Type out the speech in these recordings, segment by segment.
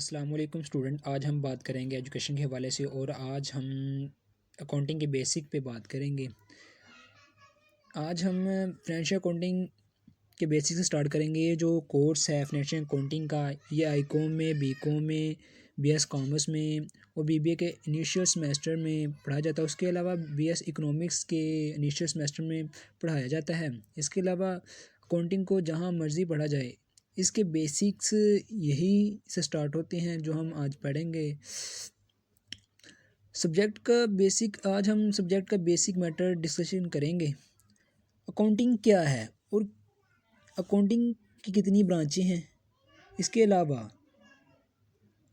अस्सलाम वालेकुम स्टूडेंट। आज हम बात करेंगे एजुकेशन के हवाले से और आज हम अकाउंटिंग के बेसिक पे बात करेंगे। आज हम फाइनेंशियल अकाउंटिंग के बेसिक से स्टार्ट करेंगे। ये जो कोर्स है फाइनेंशियल अकाउंटिंग का, ये आईकॉम में, बीकॉम में, बीएस कॉमर्स में और बीबीए के इनिशियल सेमेस्टर में पढ़ाया जाता है। उसके अलावा बीएस इकोनॉमिक्स के इनिशियल सेमेस्टर में पढ़ाया जाता है। इसके अलावा अकाउंटिंग को जहाँ मर्ज़ी पढ़ा जाए, इसके बेसिक्स यही से स्टार्ट होते हैं जो हम आज पढ़ेंगे। आज हम सब्जेक्ट का बेसिक मैटर डिस्कशन करेंगे। अकाउंटिंग क्या है और अकाउंटिंग की कितनी ब्रांचें हैं। इसके अलावा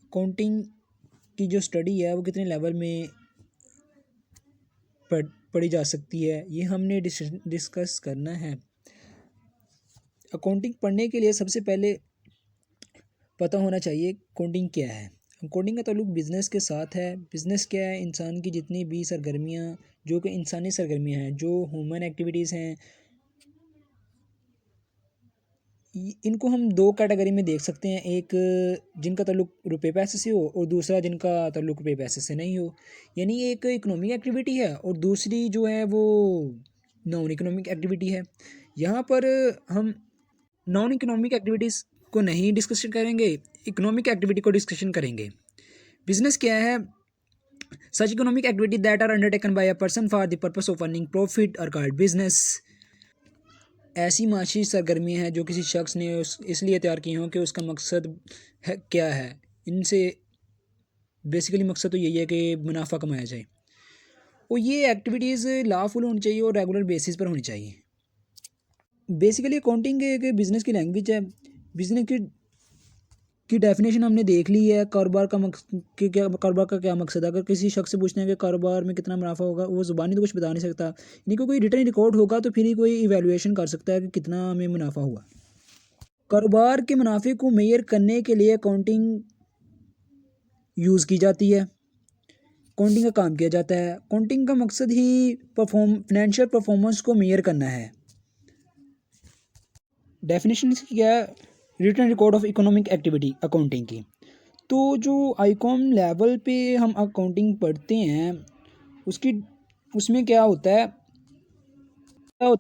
अकाउंटिंग की जो स्टडी है वो कितने लेवल में पढ़ी जा सकती है, ये हमने डिस्कस करना है। अकाउंटिंग पढ़ने के लिए सबसे पहले पता होना चाहिए अकाउंटिंग क्या है। अकाउंटिंग का ताल्लुक बिज़नेस के साथ है। बिज़नेस क्या है? इंसान की जितनी भी सरगर्मियाँ, जो कि इंसानी सरगर्मियाँ हैं, जो ह्यूमन एक्टिविटीज़ हैं, इनको हम दो कैटेगरी में देख सकते हैं। एक जिनका ताल्लुक रुपए पैसे से हो और दूसरा जिनका ताल्लुक रुपए पैसे से नहीं हो। यानी एक इकोनॉमिक एक्टिविटी है और दूसरी जो है वो नॉन इकोनॉमिक एक्टिविटी है। यहाँ पर हम नॉन इकोनॉमिक एक्टिविटीज़ को नहीं डिस्कशन करेंगे, इकोनॉमिक एक्टिविटी को डिस्कशन करेंगे। बिजनेस क्या है? Such economic activity that are undertaken by a person for the purpose of earning profit are called business. ऐसी माशी सरगर्मियाँ हैं जो किसी शख्स ने इसलिए तैयार की हों कि उसका मकसद है क्या है। इनसे बेसिकली मकसद तो यही है कि मुनाफा कमाया जाए और ये एक्टिविटीज़ लॉफुल होनी चाहिए और रेगुलर बेसिस पर होनी चाहिए। बेसिकली अकाउंटिंग एक बिज़नेस की लैंग्वेज है। बिज़नेस की डेफिनेशन हमने देख ली है। कारोबार का क्या मकसद है। अगर किसी शख्स से पूछते हैं कि कारोबार में कितना मुनाफा होगा, वो ज़ुबानी तो कुछ बता नहीं सकता। इन्हीं को कोई रिटर्न रिकॉर्ड होगा तो फिर ही कोई इवैल्यूएशन कर सकता है कि कितना हमें मुनाफा हुआ। कारोबार के मुनाफे को मेजर करने के लिए अकाउंटिंग यूज़ की जाती है, अकाउंटिंग का काम किया जाता है। अकाउंटिंग का मकसद ही फाइनेंशियल परफॉर्मेंस को मेजर करना है। डेफिनेशन क्या है? Written record of economic activity accounting की। तो जो आईकॉम लेवल पे हम अकाउंटिंग पढ़ते हैं उसमें क्या होता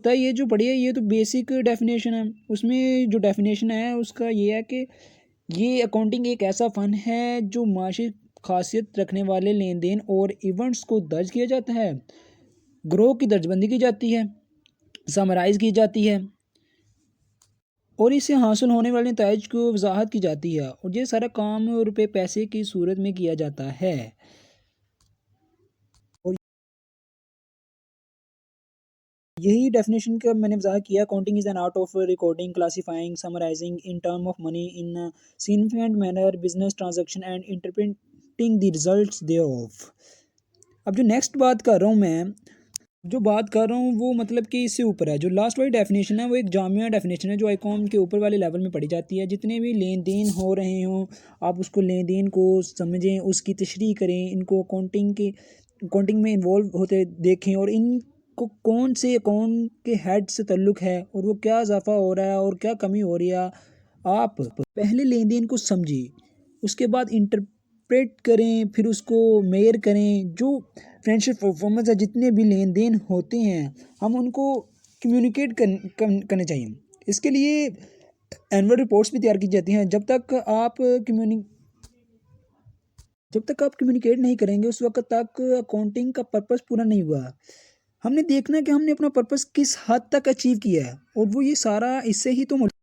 है ये जो पढ़ी है ये तो बेसिक डेफिनेशन है। उसमें जो डेफिनेशन है उसका ये है कि ये अकाउंटिंग एक ऐसा फ़न है जो माशी खासियत रखने वाले लेन देन और इवेंट्स को दर्ज किया जाता है, ग्रोह की दर्जबंदी की जाती है, समराइज़ की जाती है और इससे हासिल होने वाले नताइज को वजाहत की जाती है। और ये सारा काम रुपए पैसे की सूरत में किया जाता है। और यही डेफिनेशन का मैंने वजाहत किया। Accounting is an art of recording, classifying, summarising in term of money in significant manner, business transaction and interpreting the results thereof. अब जो नेक्स्ट बात कर रहा हूँ मैं, जो बात कर रहा हूँ वो मतलब कि इससे ऊपर है। जो लास्ट वाली डेफिनेशन है वो एक जामिया डेफिनेशन है जो आईकॉम के ऊपर वाले लेवल में पढ़ी जाती है। जितने भी लेन देन हो रहे हों, आप उसको लेन देन को समझें, उसकी तशरीह करें, इनको अकाउंटिंग में इन्वॉल्व होते देखें और इनको कौन से अकाउंट के हेड से ताल्लुक़ है और वो क्या इजाफा हो रहा है और क्या कमी हो रही है। आप पहले लेन देन को समझिए, उसके बाद इंटरप्रेट करें, फिर उसको मेयर करें। जो फाइनेंशियल परफॉर्मेंस है, जितने भी लेन देन होते हैं, हम उनको कम्युनिकेट करने चाहिए। इसके लिए एनुअल रिपोर्ट्स भी तैयार की जाती हैं। जब तक आप कम्युनिकेट नहीं करेंगे उस वक्त तक अकाउंटिंग का पर्पस पूरा नहीं हुआ। हमने देखना है कि हमने अपना पर्पस किस हद तक अचीव किया है और वो ये सारा इससे ही तो